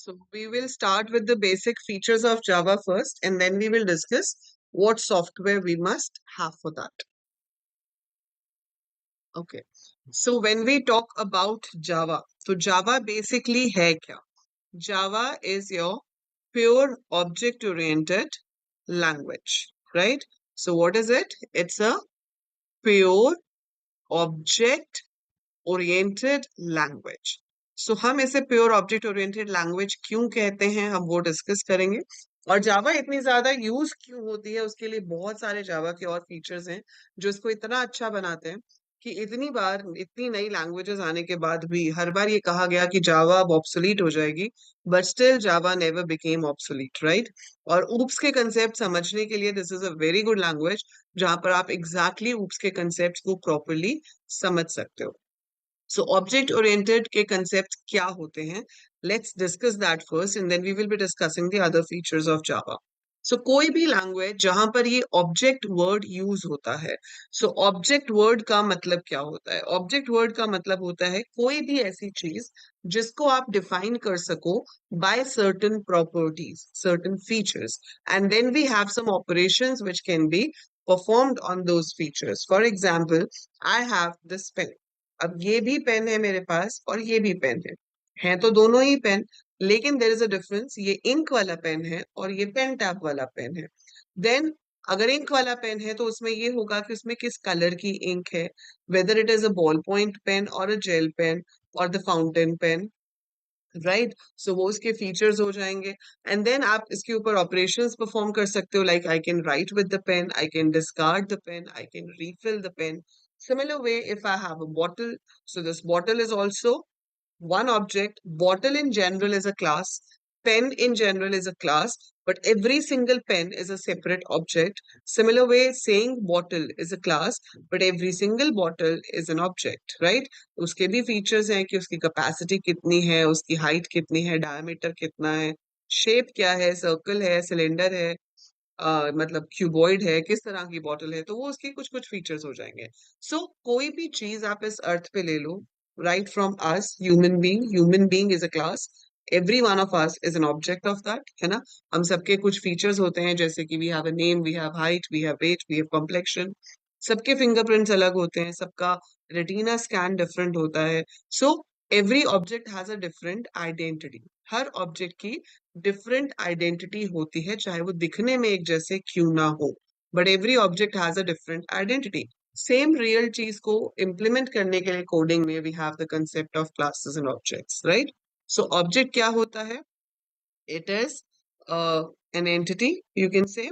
So we will start with the basic features of Java first, and then we will discuss what software we must have for that. Okay. So when we talk about Java, so Java basically है क्या? Java is your pure object-oriented language, right? So what is it? It's a pure object-oriented language. So हम इसे pure object oriented language क्यों कहते हैं, हम वो discuss करेंगे। और जावा इतनी ज्यादा यूज क्यों होती है, उसके लिए बहुत सारे जावा के और फीचर्स हैं जो इसको इतना अच्छा बनाते हैं कि इतनी बार इतनी नई लैंग्वेजेस आने के बाद भी हर बार ये कहा गया कि जावा अब ऑब्सोलीट हो जाएगी, but still Java never became obsolete, right. और ऊप्स के कंसेप्ट समझने के लिए this is a very good language जहां पर आप एग्जैक्टली ऊप्स के कंसेप्ट को प्रॉपरली समझ सकते हो। सो ऑब्जेक्ट ओरिएंटेड के कंसेप्ट क्या होते हैं, let's discuss that first and then we will be discussing the other features of Java. So कोई भी लैंग्वेज जहां पर ये ऑब्जेक्ट वर्ड यूज होता है, सो ऑब्जेक्ट वर्ड का मतलब क्या होता है? ऑब्जेक्ट वर्ड का मतलब होता है कोई भी ऐसी चीज जिसको आप डिफाइन कर सको by certain properties, certain features, and then we have some operations which can be performed on those features. For example, I have this pen. अब ये भी पेन है मेरे पास और ये भी पेन है तो दोनों ही पेन, लेकिन देर इज अ डिफरेंस, ये इंक वाला पेन है और ये पेन टैप वाला पेन है। देन अगर इंक वाला पेन है तो उसमें ये होगा कि उसमें किस कलर की इंक है, whether it is a ball point pen और अ जेल पेन और the fountain pen, right. So वो उसके फीचर्स हो जाएंगे। एंड देन आप इसके ऊपर ऑपरेशंस परफॉर्म कर सकते हो, like I can write with the pen, I can discard the pen, I can refill the pen. Similar way, if I have a bottle, so this bottle is also one object. Bottle in general is a class. Pen in general is a class, but every single pen is a separate object. Similar way, saying bottle is a class, but every single bottle is an object, right? उसके भी features हैं कि उसकी capacity कितनी है, उसकी height कितनी है, diameter कितना है, shape क्या है, circle है, cylinder है, मतलब क्यूबॉइड है, किस तरह की बॉटल है, तो वो उसके कुछ कुछ फीचर्स हो जाएंगे। सो कोई भी चीज आप इस अर्थ पे ले लो, right from us, human being is a class, every one of us is an object of that, है ना। हम सबके कुछ फीचर्स होते हैं, जैसे कि we have a name, we have height, we have weight, we have complexion, सबके फिंगरप्रिंट्स अलग होते हैं, सबका रेटिना स्कैन डिफरेंट होता है। So every object has a different identity, her object की डिफरेंट आइडेंटिटी होती है, चाहे वो दिखने में एक जैसे क्यों ना हो, but every object has a different identity. Same real चीज को इम्प्लीमेंट करने के लिए कोडिंग में we have the concept of classes and objects, right. So object क्या होता है? It is an entity, you can say,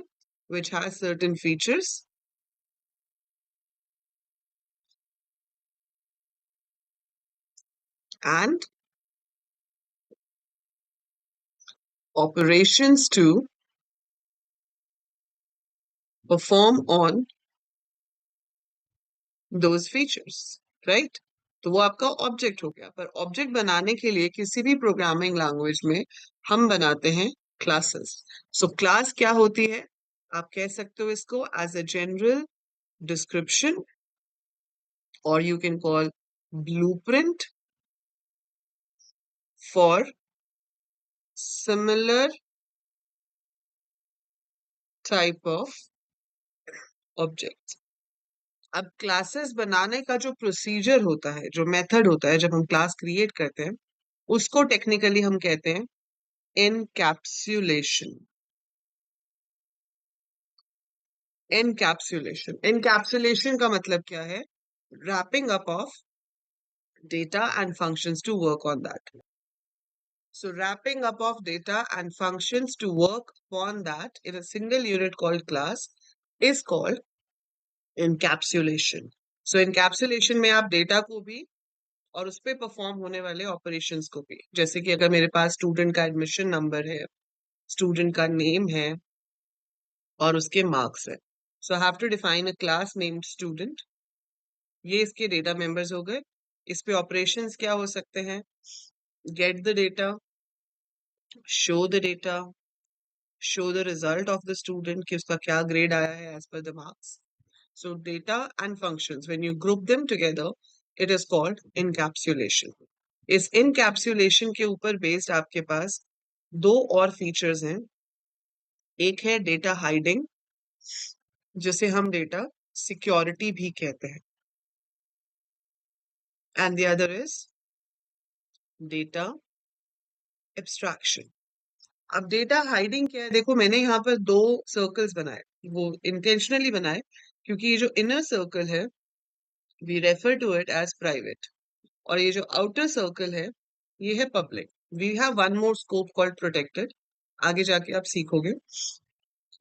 which has certain features and operations to perform on those features, right? तो वो आपका object हो गया। पर object बनाने के लिए किसी भी प्रोग्रामिंग लैंग्वेज में हम बनाते हैं क्लासेस। सो क्लास क्या होती है? आप कह सकते हो इसको एज अ जनरल डिस्क्रिप्शन, और you can call blueprint for similar type of object. अब क्लासेस बनाने का जो प्रोसीजर होता है, जो मेथड होता है जब हम क्लास क्रिएट करते हैं, उसको टेक्निकली हम कहते हैं encapsulation. Encapsulation का मतलब क्या है? Wrapping up of data and functions to work on that. So wrapping up of data and functions to work upon that in a single unit called class is called encapsulation. So encapsulation में आप data को भी और उस पे perform होने वाले operations को भी, जैसे कि अगर मेरे पास स्टूडेंट का एडमिशन नंबर है, स्टूडेंट का नेम है और उसके मार्क्स है, so I have to define a class named student. ये इसके डेटा मेंबर्स हो गए। इस पे ऑपरेशंस क्या हो सकते हैं? Get the data, show the data, show the result of the student कि उसका क्या ग्रेड आया है as per the marks. So data and functions when you group them together, it is called encapsulation. इस इनकैप्सुलेशन के ऊपर based आपके पास दो और फीचर्स हैं। एक है डेटा हाइडिंग, जिसे हम डेटा सिक्योरिटी भी कहते हैं, and the other is data abstraction. अब डेटा हाइडिंग क्या है? देखो, मैंने यहाँ पर दो सर्कल्स बनाए, वो इंटेंशनली बनाए, क्योंकि ये जो इनर सर्कल है we refer to it as private, और ये जो आउटर सर्कल है ये है public. We have one more scope called protected, आगे जाके आप सीखोगे।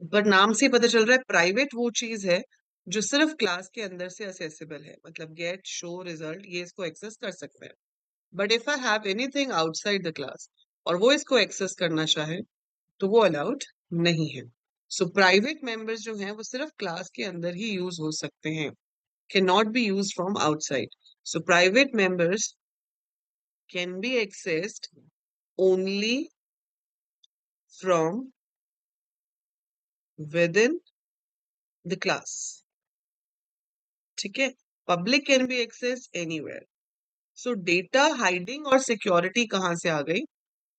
पर नाम से पता चल रहा है प्राइवेट वो चीज है जो सिर्फ क्लास के अंदर से असेसिबल है, मतलब गेट, शो, रिजल्ट, ये इसको एक्सेस कर सकते हैं। But if I have anything outside the class और वो इसको एक्सेस करना चाहे तो वो अलाउड नहीं है। सो प्राइवेट मेंबर्स जो हैं वो सिर्फ क्लास के अंदर ही यूज हो सकते हैं, can not be use from outside. So private members can be accessed only from within the class. ठीक है, public can be access anywhere. So data hiding और सिक्योरिटी कहाँ से आ गई?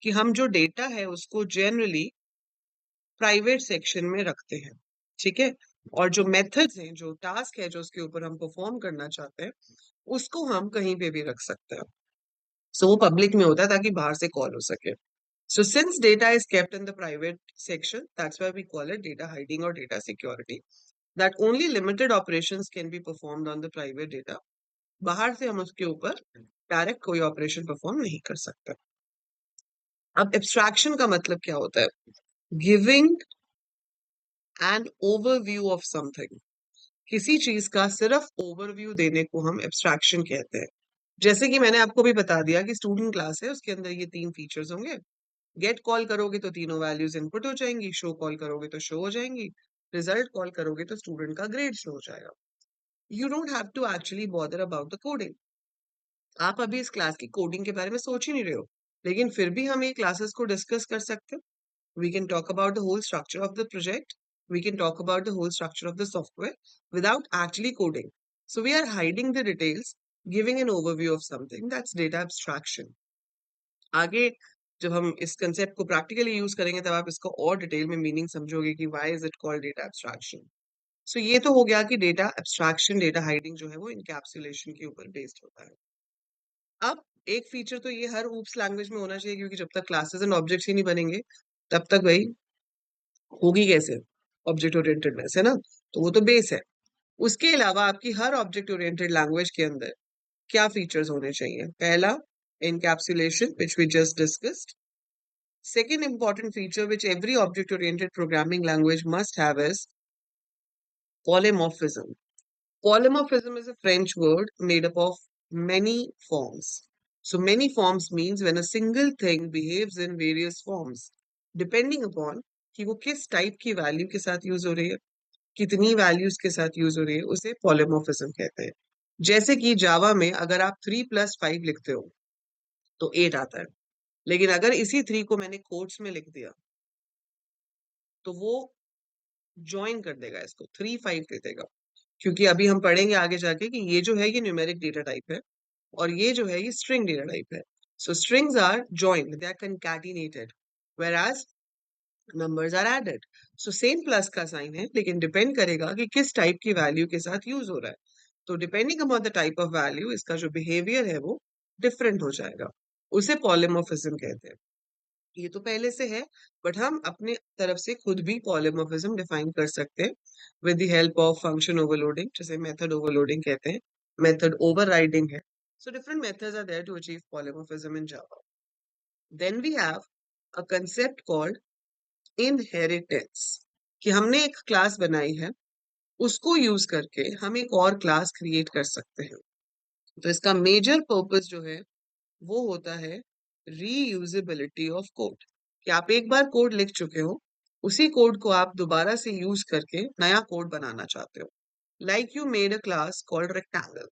कि हम जो डेटा है उसको जनरली प्राइवेट सेक्शन में रखते हैं। ठीक है, और जो मेथड्स हैं, जो टास्क है जो उसके ऊपर हम परफॉर्म करना चाहते हैं, उसको हम कहीं पे भी रख सकते हैं। सो वो पब्लिक में होता है ताकि बाहर से कॉल हो सके। So since data is kept in the private section, that's why we call it data hiding or data security. That only limited operations can be performed on the private data. बाहर से हम उसके ऊपर direct कोई operation perform नहीं कर सकते। अब एब्स्ट्रैक्शन का मतलब क्या होता है? Giving an overview of something. किसी चीज का सिर्फ ओवरव्यू देने को हम एब्स्ट्रैक्शन कहते हैं। जैसे कि मैंने आपको भी बता दिया कि स्टूडेंट क्लास है, उसके अंदर ये तीन फीचर्स होंगे। गेट कॉल करोगे तो तीनों वैल्यूज इनपुट हो जाएंगी, शो कॉल करोगे तो शो हो जाएंगी, रिजल्ट कॉल करोगे तो स्टूडेंट का ग्रेड शो हो जाएगा। You don't have to actually bother about the coding. आप अभी इस क्लास की कोडिंग के बारे में सोच ही नहीं रहे हो, लेकिन फिर भी हम ये क्लासेस को डिस्कस कर सकते हैं। We can talk about the whole structure of the project. We can talk about the whole structure of the software without actually coding. So we are hiding the details, giving an overview of something. That's data abstraction. आगे जब हम इस concept को practically use करेंगे तब आप इसको और डिटेल में मीनिंग समझोगे कि why is it called data abstraction. So ये तो हो गया कि डेटा एब्स्ट्रैक्शन, डेटा हाइडिंग जो है वो इनकैप्सुलेशन के ऊपर बेस्ड होता है। अब एक फीचर तो ये हर ऊप्स लैंग्वेज में होना चाहिए, क्योंकि जब तक क्लासेस एंड ऑब्जेक्ट्स ही नहीं बनेंगे तब तक भाई होगी कैसे ऑब्जेक्ट ओरिएंटेडनेस, है ना? तो वो तो बेस है। उसके अलावा आपकी हर ऑब्जेक्ट ओरिएंटेड लैंग्वेज के अंदर क्या फीचर्स होने चाहिए? पहला, encapsulation which we just discussed. Second important feature which every object oriented programming language must have is polymorphism. Polymorphism is a French word made up of many forms. So many forms means when a single thing behaves in various forms, depending upon कि वो किस type की value के साथ use हो रही है, कितनी वैल्यूज के साथ यूज हो रही है, उसे पॉलीमॉर्फिज्म कहते हैं। जैसे कि जावा में अगर आप 3+5 लिखते हो तो 8 आता है, लेकिन अगर इसी 3 को मैंने कोट्स में लिख दिया तो वो ज्वाइन कर देगा, इसको 3-5 दे देगा। क्योंकि अभी हम पढ़ेंगे आगे जाके कि ये जो है ये न्यूमेरिक डेटा टाइप है और ये जो है ये स्ट्रिंग डेटा टाइप है। So strings are joined, they are concatenated, whereas numbers are added. So same plus का साइन है, लेकिन डिपेंड करेगा कि किस टाइप की वैल्यू के साथ यूज हो रहा है। तो depending upon the type of value इसका जो बिहेवियर है वो डिफरेंट हो जाएगा, उसे पॉलीमॉर्फिज्म कहते हैं। ये तो पहले से है, बट हम अपने तरफ से खुद भी पॉलीमॉर्फिज्म डिफाइन कर सकते हैं with the help of function overloading, जिसे मेथड ओवरलोडिंग कहते हैं, मेथड ओवरराइडिंग है। So different methods are there to achieve polymorphism in Java. Then we have a concept called inheritance, कि हमने एक क्लास बनाई है, उसको यूज करके हम एक और क्लास क्रिएट कर सकते हैं। तो इसका मेजर पर्पस जो है वो होता है रीयूजेबिलिटी ऑफ कोड, कि आप एक बार कोड लिख चुके हो, उसी कोड को आप दोबारा से यूज करके नया कोड बनाना चाहते हो। Like you made a class called rectangle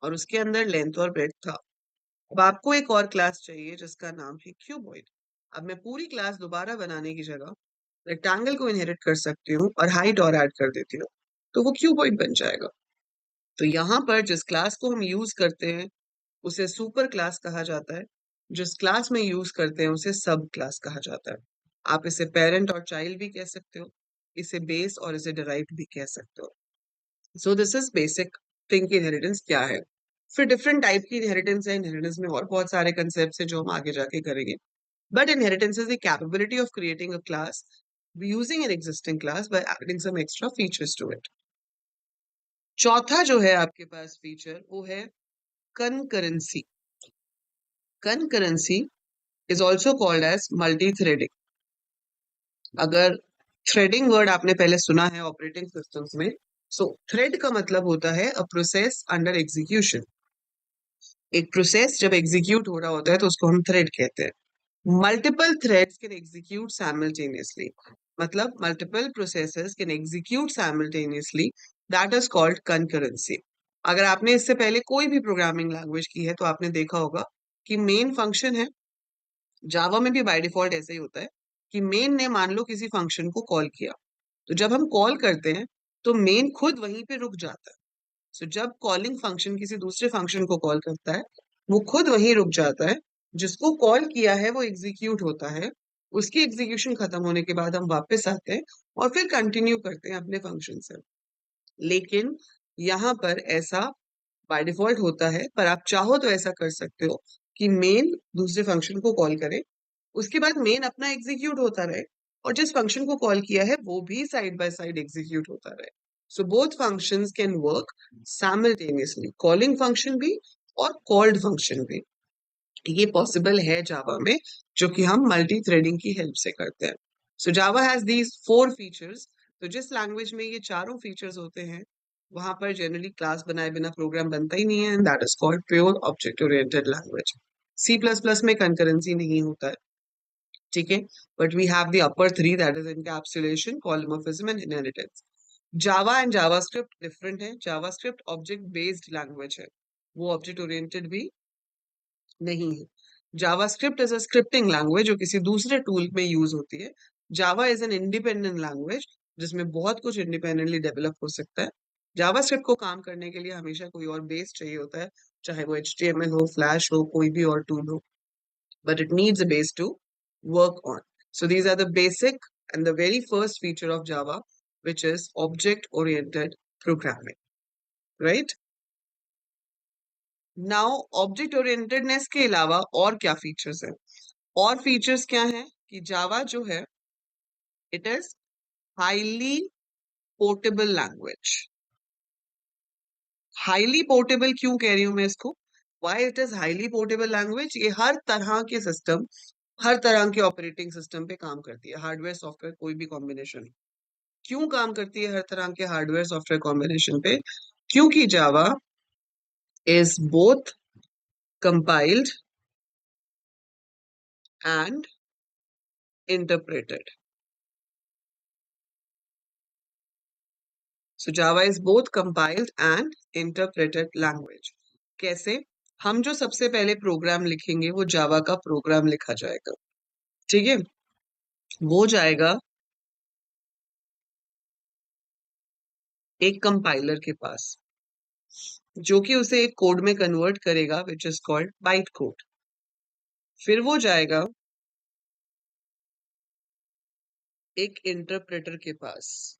और उसके अंदर लेंथ और ब्रेड्थ था। अब आपको एक और क्लास चाहिए जिसका नाम है क्यूबॉइड। अब मैं पूरी क्लास दोबारा बनाने की जगह रेक्टेंगल को इनहेरिट कर सकती हूँ और हाइट और ऐड कर देती हूँ, तो वो क्यूबॉइड बन जाएगा। तो यहाँ पर जिस क्लास को हम यूज करते हैं उसे सुपर क्लास कहा जाता है, जिस क्लास में यूज करते हैं उसे सब क्लास कहा जाता है। आप इसे पेरेंट और चाइल्ड भी कह सकते हो, इसे बेस और इसे डिराइव्ड भी कह सकते हो। सो दिस इज बेसिक थिंग की इनहेरिटेंस क्या है। फिर डिफरेंट टाइप की इनहेरिटेंस है। इनहेरिटेंस में और बहुत सारे कंसेप्ट है जो हम आगे जाके करेंगे। But inheritance is the capability of creating a class using an existing class by adding some extra features to it. चौथा जो है आपके पास फीचर वो है concurrency. Concurrency is also called as multi-threading. अगर थ्रेडिंग वर्ड आपने पहले सुना है ऑपरेटिंग सिस्टम्स में, सो थ्रेड का मतलब होता है अ प्रोसेस अंडर एग्जीक्यूशन। एक प्रोसेस जब एग्जीक्यूट हो रहा होता है तो उसको हम थ्रेड कहते हैं। Multiple threads can execute simultaneously, मतलब multiple processes can execute simultaneously, that is called concurrency. अगर आपने इससे पहले कोई भी प्रोग्रामिंग लैंग्वेज की है तो आपने देखा होगा कि मेन फंक्शन है। जावा में भी बाय डिफॉल्ट ऐसे ही होता है कि मेन ने मान लो किसी फंक्शन को कॉल किया, तो जब हम कॉल करते हैं तो मेन खुद वहीं पे रुक जाता है। सो जब कॉलिंग फंक्शन किसी दूसरे फंक्शन को कॉल करता है, वो खुद वहीं रुक जाता है। जिसको कॉल किया है वो एग्जीक्यूट होता है। उसकी एग्जीक्यूशन खत्म होने के बाद हम वापस आते हैं और फिर कंटिन्यू करते हैं अपने फंक्शन से। लेकिन यहाँ पर ऐसा बाय डिफॉल्ट होता है, पर आप चाहो तो ऐसा कर सकते हो कि मेन दूसरे फंक्शन को कॉल करे, उसके बाद मेन अपना एग्जीक्यूट होता रहे और जिस फंक्शन को कॉल किया है वो भी साइड बाय साइड एग्जीक्यूट होता रहे। So both functions can work simultaneously, calling function भी और कॉल्ड फंक्शन भी। ये पॉसिबल है जावा में, जो कि हम मल्टी थ्रेडिंग की हेल्प से करते हैं। सो जावा हैज दीज 4 फीचर्स। तो जिस लैंग्वेज में ये चारों फीचर्स होते हैं वहां पर जनरली क्लास बनाए बिना प्रोग्राम बनता ही नहीं है, and that is called pure object oriented language. C plus plus में कंकरेंसी नहीं होता है, ठीक है, but we have the upper three, that is encapsulation, polymorphism and inheritance. Java and JavaScript different है। जावास्क्रिप्ट ऑब्जेक्ट बेस्ड लैंग्वेज है, वो object oriented भी नहीं है। JavaScript is a scripting language जो किसी दूसरे टूल में यूज होती है। Java is an independent language जिसमें बहुत कुछ इंडिपेंडेंटली डेवलप हो सकता है। जावास्क्रिप्ट को काम करने के लिए हमेशा कोई और बेस चाहिए होता है, चाहे वो HTML हो, फ्लैश हो, कोई भी और टूल हो, but it needs a base to work on. So these are the basic and the very first feature of Java, which is object-oriented programming, right? Now, object-orientedness के अलावा और क्या फीचर्स हैं? और फीचर्स क्या हैं कि जावा जो है, it is highly portable language. Highly portable क्यों कह रही हूं मैं इसको? Why it is highly portable language? ये हर तरह के सिस्टम, हर तरह के ऑपरेटिंग सिस्टम पे काम करती है, हार्डवेयर सॉफ्टवेयर कोई भी कॉम्बिनेशन। क्यों काम करती है हर तरह के हार्डवेयर सॉफ्टवेयर कॉम्बिनेशन पे? क्योंकि Java is both compiled and interpreted. So Java is both compiled and interpreted language. कैसे? हम जो सबसे पहले प्रोग्राम लिखेंगे वो जावा का प्रोग्राम लिखा जाएगा, ठीक है। वो जाएगा एक कंपाइलर के पास, जो कि उसे एक कोड में कन्वर्ट करेगा, which is called byte code. फिर वो जाएगा एक इंटरप्रेटर के पास,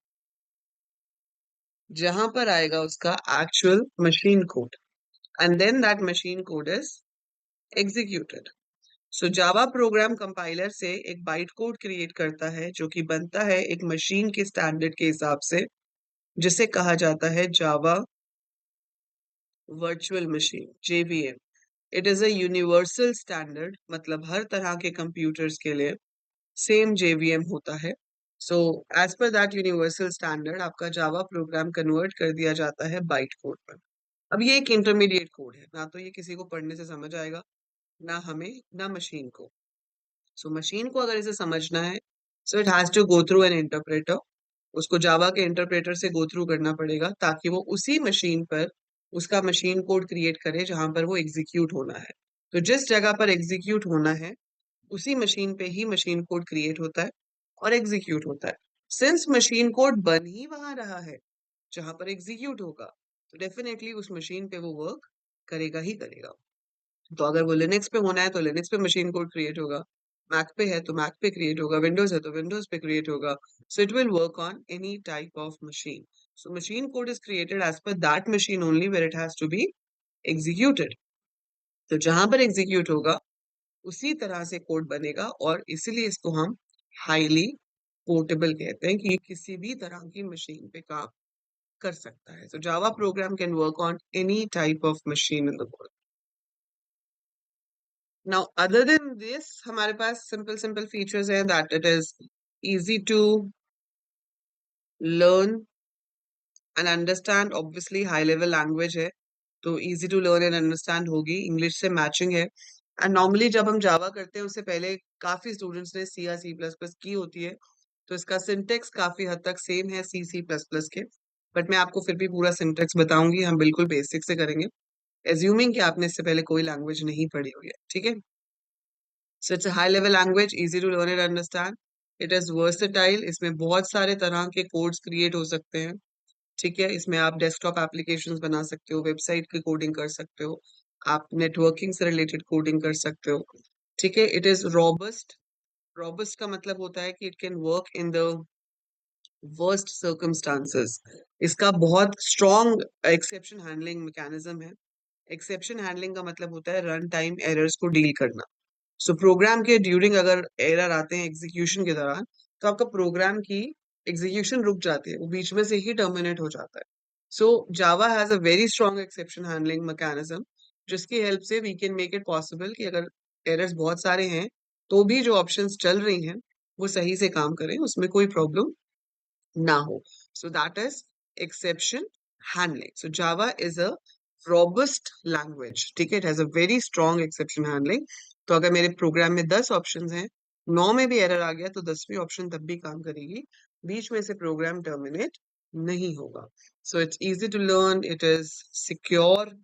जहां पर आएगा उसका actual machine code, and then that machine code is executed. So Java program compiler से एक बाइट कोड क्रिएट करता है जो कि बनता है एक मशीन के स्टैंडर्ड के हिसाब से, जिसे कहा जाता है Java virtual machine, JVM। It is a universal standard, मतलब हर तरह के कंप्यूटर्स के लिए सेम JVM होता है। So as per that universal standard आपका जावा प्रोग्राम कन्वर्ट कर दिया जाता है बाइट कोड पर। अब ये एक इंटरमीडिएट कोड है, ना तो ये किसी को पढ़ने से समझ आएगा, ना हमें, ना मशीन को। सो मशीन को अगर इसे समझना है, so it has to go through an interpreter. उसको जावा के इंटरप्रेटर से गो थ्रू करना पड़ेगा ताकि वो उसी मशीन पर उसका मशीन कोड क्रिएट करे जहां पर वो एग्जीक्यूट होना है। तो जिस जगह पर एग्जीक्यूट होना है उसी मशीन पे ही मशीन कोड क्रिएट होता है और एग्जीक्यूट होता है। सिंस मशीन कोड बन ही वहां रहा है जहां पर एग्जीक्यूट होगा, तो डेफिनेटली उस मशीन पे वो वर्क करेगा ही करेगा। तो अगर वो लिनक्स पे होना है तो लिनक्स पे मशीन कोड क्रिएट होगा, मैक पे है तो मैक पे क्रिएट होगा, विंडोज है तो विंडोज पे क्रिएट होगा. So it will work on any type of machine. So machine code is created as per that machine only where it has to be executed. तो जहां पर एग्जीक्यूट होगा उसी तरह से कोड बनेगा, और इसीलिए इसको हम हाईली पोर्टेबल कहते हैं कि ये किसी भी तरह की मशीन पे काम कर सकता है. So Java program can work on any type of machine in the world. Now, other than this, हमारे पास simple features हैं that it is easy to learn and understand. Obviously, high level language है, तो easy to learn and understand होगी. English से matching है. And normally जब हम Java करते हैं उससे पहले काफी students ने C या C++ की होती है, तो इसका सिंटेक्स काफी हद तक सेम है C++ के. बट मैं आपको फिर भी पूरा सिंटेक्स बताऊंगी, हम बिल्कुल बेसिक से करेंगे, एज्यूमिंग कि आपने इससे पहले कोई लैंग्वेज नहीं पढ़ी हुई है. ठीक है. So it's a high level language, easy to learn and understand. It is versatile, इसमें बहुत सारे तरह के कोड्स क्रिएट हो सकते हैं. ठीक है. इसमें आप डेस्कटॉप एप्लीकेशंस बना सकते हो, वेबसाइट की कोडिंग कर सकते हो, आप नेटवर्किंग से रिलेटेड कोडिंग कर सकते हो. ठीक है. It is robust. रॉबस्ट का मतलब होता है कि it can work in the worst circumstances. इसका बहुत स्ट्रॉन्ग एक्सेप्शन हैंडलिंग मैकेनिज्म है. एक्सेप्शन हैंडलिंग का मतलब होता है रन टाइम एरर्स को डील करना. सो प्रोग्राम के ड्यूरिंग अगर एरर आते हैं एग्जीक्यूशन के दौरान, तो आपका प्रोग्राम की एग्जीक्यूशन रुक जाती है, वो बीच में से ही टर्मिनेट हो जाता है. So Java has a very strong exception handling mechanism, जिसकी हेल्प से we can make it possible कि अगर एरर्स बहुत सारे हैं तो भी जो ऑप्शंस चल रही हैं वो सही से काम करें, उसमें कोई प्रॉब्लम ना हो. So that is exception handling. So Java is a robust language. ठीक है. It has a very strong exception handling. तो अगर मेरे प्रोग्राम में 10 ऑप्शंस हैं, 9 में भी एरर आ गया तो 10वीं ऑप्शन तब भी काम करेगी, बीच में से प्रोग्राम टर्मिनेट नहीं होगा. So it's easy to learn, it is secure.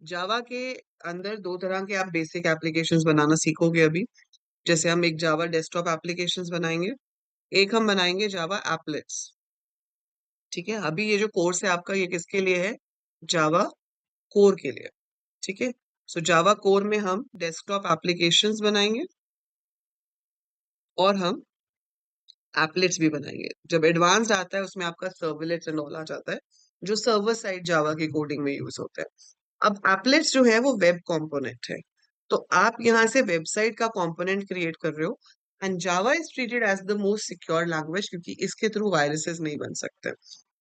Java के अंदर दो तरह के आप बेसिक एप्लीकेशंस बनाना सीखोगे अभी. जैसे हम एक जावा डेस्कटॉप एप्लीकेशंस बनाएंगे, एक हम बनाएंगे जावा एप्लेट्स. ठीक है. अभी ये जो कोर्स है आपका, ये किसके लिए है? जावा कोर के लिए. ठीक है. सो जावा कोर में हम डेस्कटॉप एप्लीकेशंस बनाएंगे और हम एप्लेट्स भी बनाएंगे. जब एडवांस्ड आता है उसमें आपका सर्वलेट्स एंड ऑल आ जाता है, जो सर्वर साइड जावा की कोडिंग में यूज होता है. अब एप्लेट्स जो है वो वेब कंपोनेंट है, तो आप यहाँ से वेबसाइट का कंपोनेंट क्रिएट कर रहे हो. And Java is treated as the most secure language, क्योंकि इसके थ्रू वायरसेस नहीं बन सकते.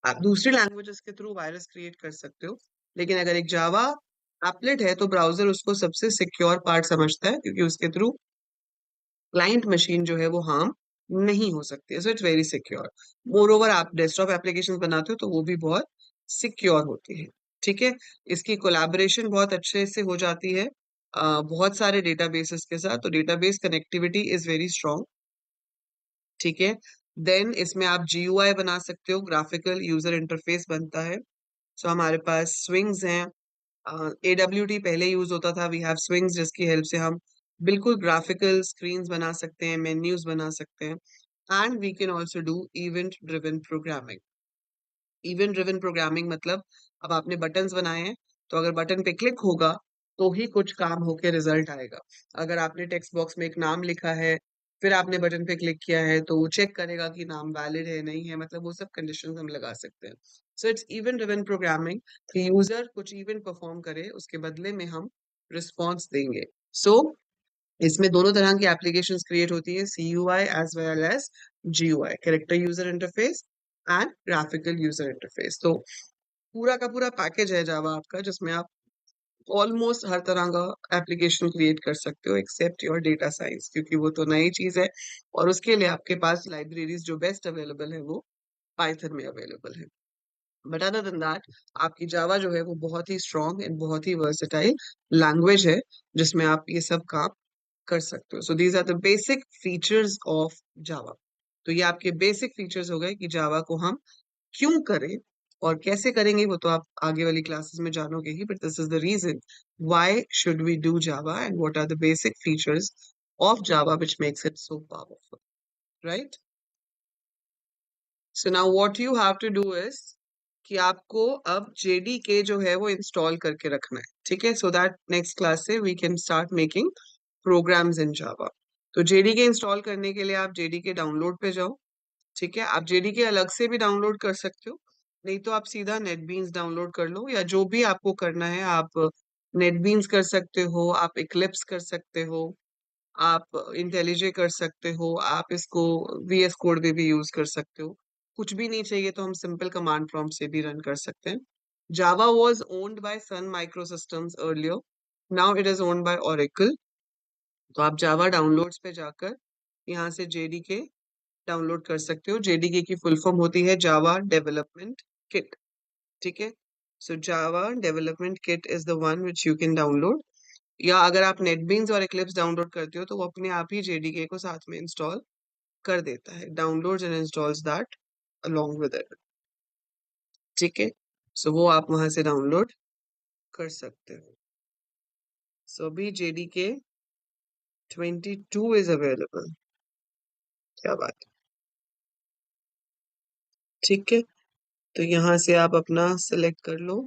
आप दूसरी लैंग्वेजेस के थ्रू वायरस क्रिएट कर सकते हो, लेकिन अगर एक जावा एप्लेट है तो ब्राउजर उसको सबसे सिक्योर पार्ट समझता है, क्योंकि उसके थ्रू क्लाइंट मशीन जो है वो हार्म नहीं हो सकती है. So it's very secure. More over आप डेस्कटॉप एप्लीकेशन बनाते हो तो वो भी बहुत सिक्योर होती है. ठीक है. इसकी कोलैबोरेशन बहुत अच्छे से हो जाती है बहुत सारे डेटाबेसेस के साथ, तो database connectivity is very strong. ठीक है. देन इसमें आप GUI बना सकते हो, ग्राफिकल यूजर इंटरफेस बनता है. सो हमारे पास स्विंग्स हैं. AWT पहले यूज होता था, वी हैव स्विंग्स जिसकी हेल्प से हम बिल्कुल ग्राफिकल स्क्रीन्स बना सकते हैं, मेन्यूज बना सकते हैं. And we can also do event driven programming. Event driven programming मतलब, अब आपने बटन्स बनाए हैं, तो अगर बटन पे क्लिक होगा तो ही कुछ काम होके रिजल्ट आएगा. अगर आपने टेक्स्ट बॉक्स में एक नाम लिखा है, फिर आपने बटन पे क्लिक किया है, तो वो चेक करेगा कि नाम वैलिड है नहीं है, मतलब वो सब कंडीशंस हम लगा सकते हैं. So it's event driven programming, कि यूजर कुछ इवेंट परफॉर्म करे, उसके बदले में हम रिस्पॉन्स देंगे. सो इसमें दोनों तरह की एप्लीकेशंस क्रिएट होती है, CUI as well as GUI, character user interface and graphical user interface. तो पूरा का पूरा पैकेज है जावा आपका, जिसमें आप ऑलमोस्ट हर तरह का एप्लीकेशन क्रिएट कर सकते हो एक्सेप्ट योर डेटा साइंस, क्योंकि वो तो नई चीज है, और उसके लिए आपके पास लाइब्रेरीज जो बेस्ट अवेलेबल है वो पाइथन में अवेलेबल है. बट अदर देन दैट, आपकी जावा जो है वो बहुत ही स्ट्रॉन्ग एंड बहुत ही वर्सेटाइल लैंग्वेज है, जिसमें आप ये सब काम कर सकते हो. So these are the basic features of Java. तो ये आपके बेसिक फीचर्स हो गए कि जावा को हम क्यों करें और कैसे करेंगे, वो तो आप आगे वाली क्लासेस में जानोगे ही. But this is the reason why should we do Java and what are the basic features of Java which makes it so powerful, right? So now what you have to do is कि आपको अब JDK जो है वो install करके रखना है, ठीक है, सो दैट नेक्स्ट क्लास से we can start making programs in Java. तो जेडीके इंस्टॉल करने के लिए आप जेडीके डाउनलोड पे जाओ, ठीक है। आप जेडीके अलग से भी डाउनलोड कर सकते हो, नहीं तो आप सीधा नेटबीन्स डाउनलोड कर लो, या जो भी आपको करना है आप नेटबीन्स कर सकते हो, आप इक्लिप्स कर सकते हो, आप इंटेलिजे कर सकते हो, आप इसको वीएस कोड में भी यूज कर सकते हो। कुछ भी नहीं चाहिए तो हम सिंपल कमांड प्रॉम्प्ट से भी रन कर सकते हैं। Java was owned by Sun Microsystems earlier, now it is owned by Oracle. तो आप जावा डाउनलोड्स पे जाकर यहाँ से जेडीके डाउनलोड कर सकते हो। जेडीके की फुल फॉर्म होती है जावा डेवलपमेंट किट, ठीक है। So Java development kit is the one which you can download, या अगर आप नेटबीन्स और इक्लिप्स डाउनलोड करते हो तो वो अपने आप ही जेडीके को साथ में इंस्टॉल कर देता है, downloads and installs that along with it, ठीक है। सो वो आप वहां से डाउनलोड कर सकते हो। सो अभी जेडीके 22 इज अवेलेबल, क्या बात है, ठीक है। तो यहाँ से आप अपना सिलेक्ट कर लो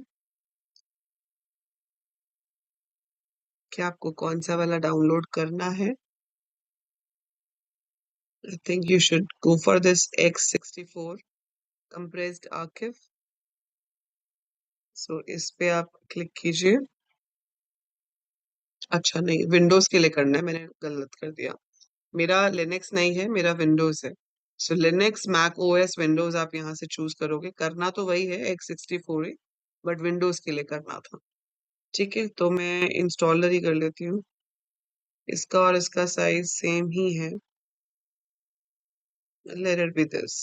कि आपको कौन सा वाला डाउनलोड करना है। I think you should go for this x64 compressed archive. So इस पे आप क्लिक कीजिए। अच्छा नहीं, विंडोज के लिए करना है, मैंने गलत कर दिया। मेरा लिनक्स नहीं है, मेरा विंडोज है। सो लिनक्स मैक ओएस विंडोज आप यहाँ से चूज करोगे, करना तो वही है x64 ही, बट विंडोज के लिए करना था, ठीक है। तो मैं इंस्टॉलर ही कर लेती हूँ, इसका और इसका साइज सेम ही है। लेट इट बी दिस,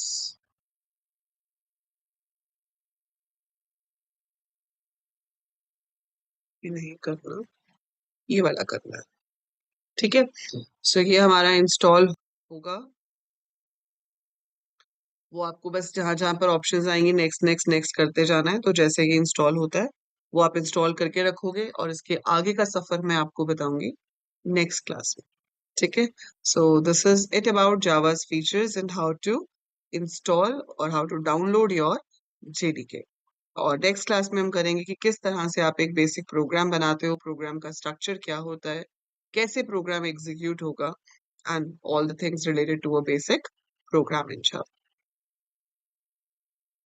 ये नहीं करना, ये वाला करना है, ठीक है। सो ये हमारा इंस्टॉल होगा, वो आपको बस जहां जहां पर ऑप्शंस आएंगी नेक्स्ट नेक्स्ट नेक्स्ट करते जाना है। तो जैसे ये इंस्टॉल होता है वो आप इंस्टॉल करके रखोगे, और इसके आगे का सफर मैं आपको बताऊंगी नेक्स्ट क्लास में, ठीक है। So this is it about Java's features and how to install और how to download your JDK. और नेक्स्ट क्लास में हम करेंगे कि किस तरह से आप एक बेसिक प्रोग्राम बनाते हो, प्रोग्राम का स्ट्रक्चर क्या होता है, कैसे प्रोग्राम एग्जीक्यूट होगा, and all the things related to a basic program in Java.